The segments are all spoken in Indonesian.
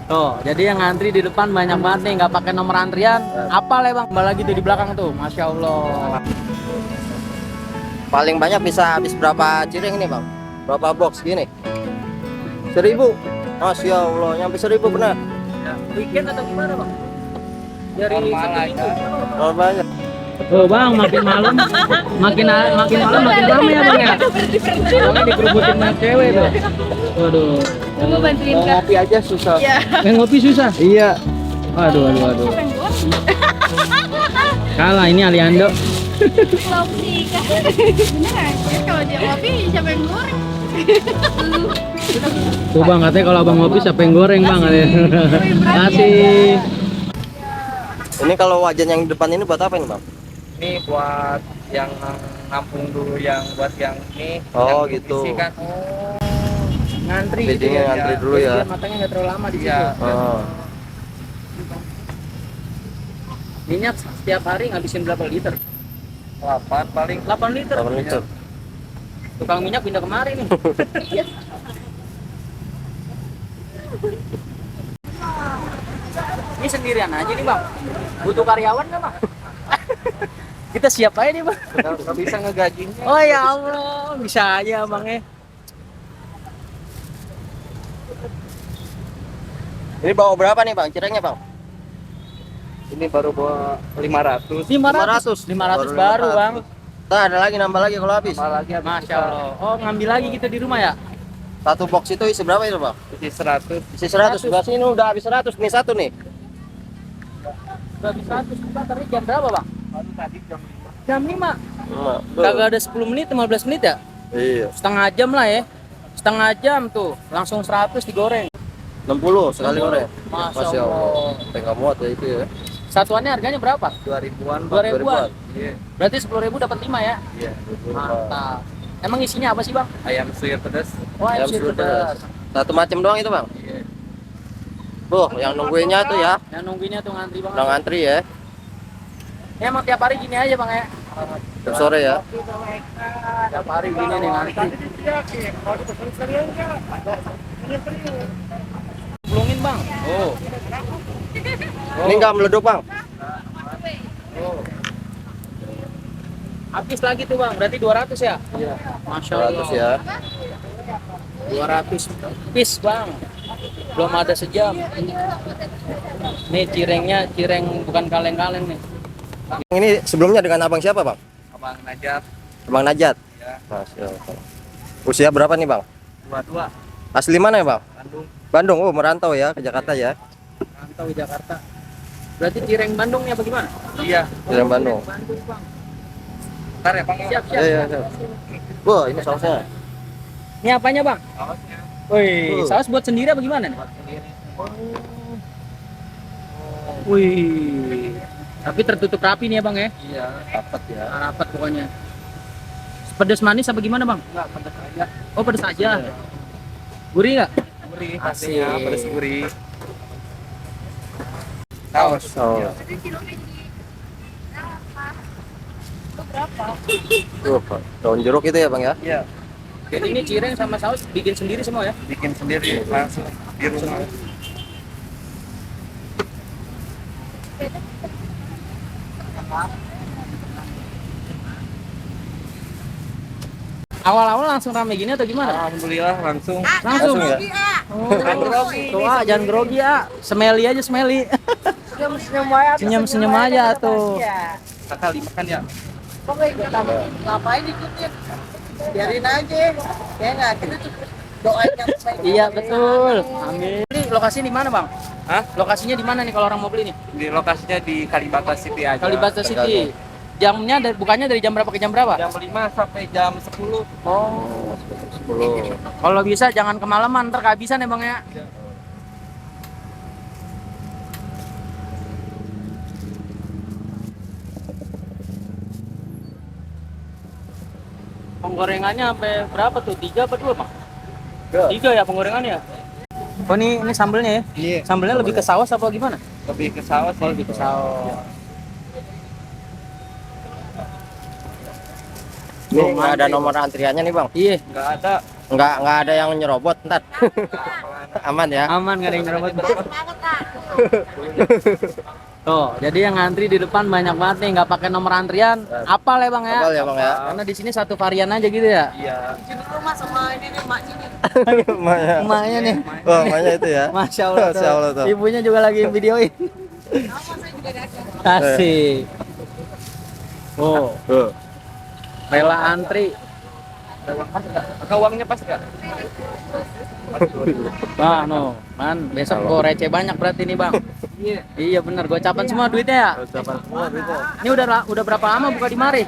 Tuh, jadi yang ngantri di depan banyak banget nih, nggak pakai nomor antrian. Apa ya bang? Kembali lagi tuh di belakang tuh, masya Allah. Paling banyak bisa habis berapa cireng ini bang? Berapa box gini? 1.000. Masya Allah, nyampe 1.000 benar. Ya, weekend atau gimana bang? Dari Sabtu Minggu. Oh, banyak. Oh bang, makin malam, makin malam makin ramai ya bang ya. Soalnya dikerubutin sama cewek tuh. Waduh. Mau bantuin Mau Kak? ngopi aja susah. Iya. Yang ngopi susah. Iya. Waduh. Kalah ini Aliando. Kopi Kak. Beneran, kalau dia kopi siapa yang goreng? Tuh bang, katanya kalau abang ngopi siapa yang goreng bang? Kasih. Ini kalau wajan yang depan ini buat apa ini bang? Ini buat yang nampung dulu, yang buat yang ini. Oh, yang gitu. isi kan. Ngantri Biddingnya ya. ngantri dulu ya. Biar matangnya nggak terlalu lama di situ. Iya. Oh. Minyak setiap hari ngabisin berapa liter? 8 paling. 8 liter. 8 liter. Tukang minyak pindah kemari nih. Ini sendirian aja nih bang. Butuh karyawan nggak bang? Kita siap aja nih bang. Nggak bisa ngegajinya. Oh ya Allah, bisa aja bang ya. Ini bawa berapa nih bang? Cirengnya bang? Ini baru bawa 500. 500 baru bang. Ntar ada lagi, nambah lagi kalau habis. Apa lagi habis Masya kita Allah. Oh ngambil lagi kita di rumah ya? Satu box itu isi berapa itu bang? isi 100. Isi 100. Sebelah sini udah habis 100. Nih satu nih. Udah bisa 100 kita tadi jam berapa bang? Baru tadi jam 5. Jam 5. Nah, Kagak ada 10 menit, 15 menit ya? Iya. Setengah jam lah ya. Setengah jam tuh, langsung 100 digoreng. 60 sekali goreng. Masya Allah. Tengah muat ya itu ya. Satuannya harganya berapa? 2000-an. 2000-an. Iya. Berarti 10.000 dapat 5 ya? Iya. Mantap. Emang isinya apa sih bang? Ayam suir pedas. Wah, Ayam ayam suir pedas. Satu macam doang itu bang. Iya. Yang nungguinnya tuh ya. Yang nungguinnya tuh ngantri banget. Udah ngantri ya. Ya emang tiap hari gini aja bang ya? Tiap sore ya. Tiap hari gini nih ngantri. Belungin bang. Oh. Ini nggak meleduk bang. Habis lagi tuh bang, berarti 200 ya? Iya. Masya Allah. 200 ya. 200 piece bang. Belum ada sejam. Nih cirengnya, cireng bukan kaleng-kaleng nih. Ini sebelumnya dengan abang siapa bang? Abang Najat. Abang Najat. Ya. Masya Allah. Usia berapa nih bang? 22. Asli mana ya bang? Bandung. Bandung. Oh merantau ya ke Jakarta ya. Rantau di Jakarta. Berarti cireng Bandungnya bagaimana? Iya. Dari Bandung. Bandung bang. Ntar ya bang. Siap. Iya. Wah ini sausnya. Ini apanya bang? Sausnya. Wih, saus buat sendiri apa gimana nih? Buat sendiri. Wih, tapi tertutup rapi nih ya bang ya? Iya. Dapat ya. Rapat pokoknya. Pedas manis apa gimana bang? Enggak pedas aja. Oh pedas aja. Gurih nggak? Gurih. Asik. Pastinya pedas gurih. Saus. Oh. Tuh, daun jeruk itu ya bang ya. Iya. Jadi ini cireng sama saus bikin sendiri semua ya? Bikin sendiri langsung di rumah. Awal-awal langsung rame gini atau gimana? Alhamdulillah langsung. Langsung ya. Oh, tuh jangan grogi ya. Semeli aja semeli. Senyum-senyum aja tuh. Sekali makan ya. Ngapain ikutin? Biarin aja. Kayak nggak kita tuh doain yang baik. Iya betul. Amin. Ini lokasi di mana bang? Hah? Lokasinya di mana nih kalau orang mau beli nih? Di lokasinya di Kalibata City aja. Kalibata City. Jamnya bukannya dari jam berapa ke jam berapa? Jam 5 sampai jam 10. Oh. 10. Kalau bisa jangan kemalaman, ntar kehabisan ya bang ya. Penggorengannya sampai berapa tuh? 3 apa 2 bang? 3 ya penggorengannya. Oh ini sambelnya ya? Iya. Sambelnya lebih ke saus apa gimana? Lebih ke saus sih. Lebih ke saus. Ini nggak ada nomor antriannya nih bang. Iya. Enggak ada. Nggak ada yang nyerobot ntar. aman ya. Aman, nggak ada yang nyerobot. Banget, Kak. Tuh, jadi yang ngantri di depan banyak banget nih, nggak pakai nomor antrian. Apal ya bang ya? Apal ya bang ya. Karena di sini satu varian aja gitu ya. Iya. Izin rumah sama ini nih maknya nih. Emaknya. Emaknya nih. Oh, emaknya itu ya. Masya Allah, Masya Allah tuh. Ibunya juga lagi videoin. Sama saya juga dagang. Asik. Oh, Tuh. rela antri. Kakak uangnya pas nggak? Bah, no, man, besok gua receh banyak berarti nih bang. Iya bener, gua capan semua duitnya ya. Ucapan semua gitu. Ini udah berapa lama buka di mari?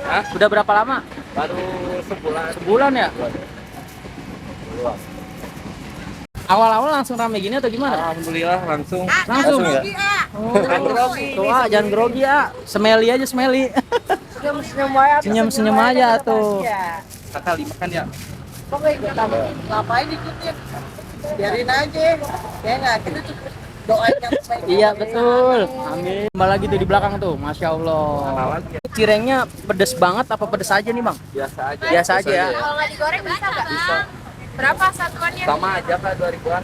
Hah? Udah berapa lama? Baru sebulan. Sebulan ya? Awal-awal langsung rame gini atau gimana? Alhamdulillah langsung. Langsung ya? Oh, Jangan grogi. tuh jangan grogi ya. Semeli aja semeli. Senyum-senyum aja. Senyum-senyum aja tuh. Kakak makan ya. Pokoknya ikutan. Ngapain ikutin? Biarin aja. Kayak nggak kita cukup doain yang baik. Iya betul. Amin. Kembali lagi tuh di belakang tuh, masya Allah. Cirengnya pedes banget apa pedes aja nih bang? Biasa aja. Biasa aja ya. Kalau nggak digoreng bisa nggak? Berapa satuannya? Sama aja Kak 2000-an.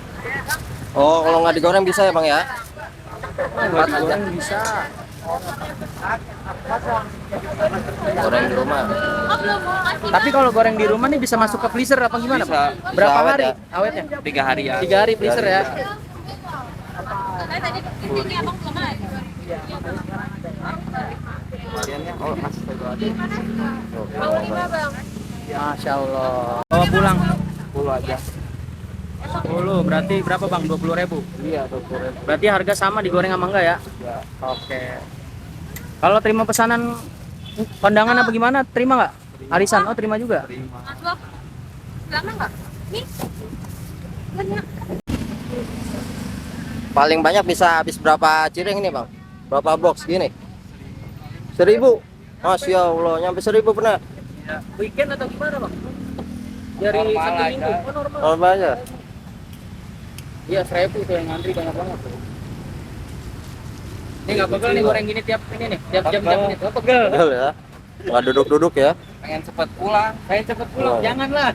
Oh, kalau nggak digoreng bisa ya bang ya? Nggak digoreng bisa. Goreng di rumah. Oh belum mau ngasih. Tapi kalau goreng di rumah nih bisa masuk ke freezer apa gimana Bisa. bang? Berapa Bisa awet hari ya? awetnya? 3 hari ya. 3 hari freezer ya. Saya tadi ini abang belum ada. Variannya oh mas. Mau 5 bang. Masya Allah. Bawa pulang. 10 aja. 10 berarti berapa bang? 20.000. Iya 20.000. Berarti harga sama digoreng sama enggak ya? Ya. Oke. Kalau terima pesanan kondangan apa gimana? Terima nggak? Arisan? Oh terima juga. Terima. Aduh. Lama nggak? Nih. Banyak. Paling banyak bisa habis berapa cireng ini bang? Berapa box gini? 1.000. Masya Allah, nyampe 1.000 pernah. Weekend atau gimana bang? Dari Normal satu aja. minggu? Oh, normal. Normal aja. Iya 1.000 tuh yang ngantri banyak banget tuh. Ini nggak pegel nih goreng gini tiap ini nih, tiap jam-jam ini. Oh, pegel. Betul ya. Nggak duduk-duduk ya. Pengen cepet pulang. Saya cepet pulang, Oh. janganlah.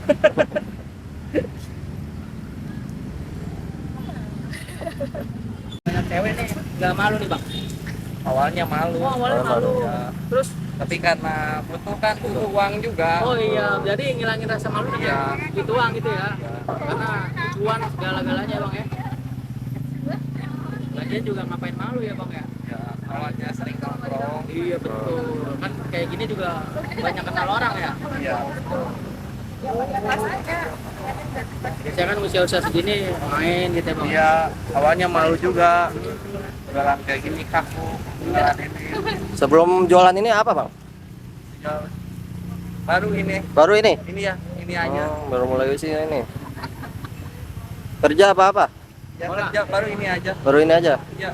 Banyak cewek nih, nggak malu nih bang. Awalnya malu. Oh awalnya malu. Ya. Terus, Tapi karena butuh uang juga. oh iya, jadi ngilangin rasa malu dengan Iya. gitu uang gitu ya. Karena cuan segala-galanya bang ya. Lagian juga ngapain malu ya bang ya. Ya, awalnya sering nongkrong. Iya betul. Kan kayak gini juga banyak kenal orang ya. Iya. Biasanya kan usia-usia segini main gitu ya bang. Iya, awalnya malu juga. Jualan kayak gini kaku. Jualan ini. Sebelum jualan ini apa bang? Ya, baru ini. Baru ini? Ini ya, ini aja. Oh, baru mulai usia ini. Kerja apa-apa? Ya kerja baru ini aja. Baru ini aja. Ya.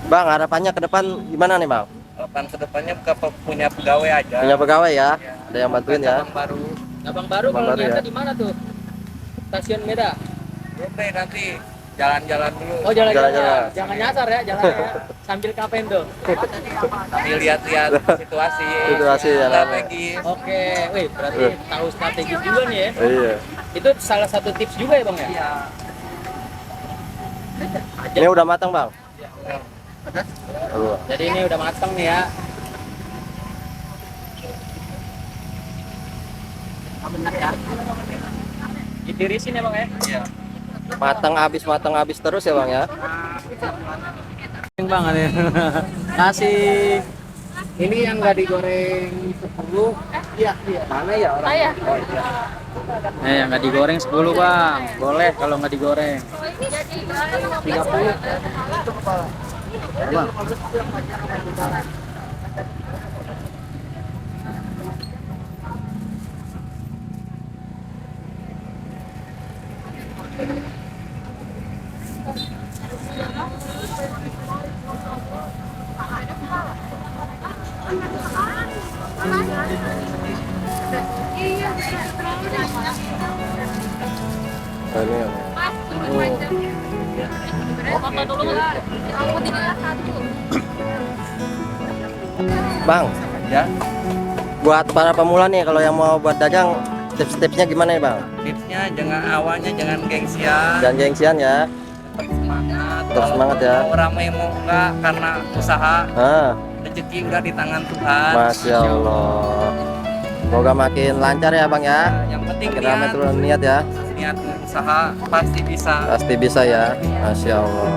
Bang, harapannya ke depan gimana nih bang? Harapan kedepannya punya pegawai aja. Punya pegawai ya? Ya. Ada yang bantuin ya? Cabang baru. Abang baru Abang kalau baru niatnya ya? di mana tuh? Stasiun Beda. Belum deh nanti jalan-jalan dulu. Oh jalan-jalan. Jalan-jalan. Jangan nyasar ya jalan ya. Sambil kapan tuh? Sambil lihat-lihat situasi. Situasi ya. Strategi. Oke, wih berarti tahu strategi juga nih ya. Iya. Itu salah satu tips juga ya bang ya? Iya. Ini udah matang bang? Jadi ini udah matang nih ya. Benar ya. Ditirisin ya bang ya? Iya. Matang habis terus ya bang ya? Bang ada kasih ini yang nggak digoreng 10. Iya. Mana ya orang? Saya. Oh iya. Yang nggak digoreng 10 bang, boleh kalau nggak digoreng. Jadi 30. Bang. Iya. Ini ya. Foto dulu lah. Aku tinggal satu. Bang, Ya. Buat para pemula nih, kalau yang mau buat dagang, tips-tipsnya gimana nih bang? Tipsnya jangan awalnya jangan gengsian, Jangan gengsian ya. tetap semangat. Tetap semangat ya. Mau ramai mau enggak karena usaha, Ah, rezeki udah di tangan Tuhan. Masya Allah. Semoga makin lancar ya bang ya. Yang penting Makin ramai niat, turun niat ya. niat usaha pasti bisa. Pasti bisa ya. Masya Allah.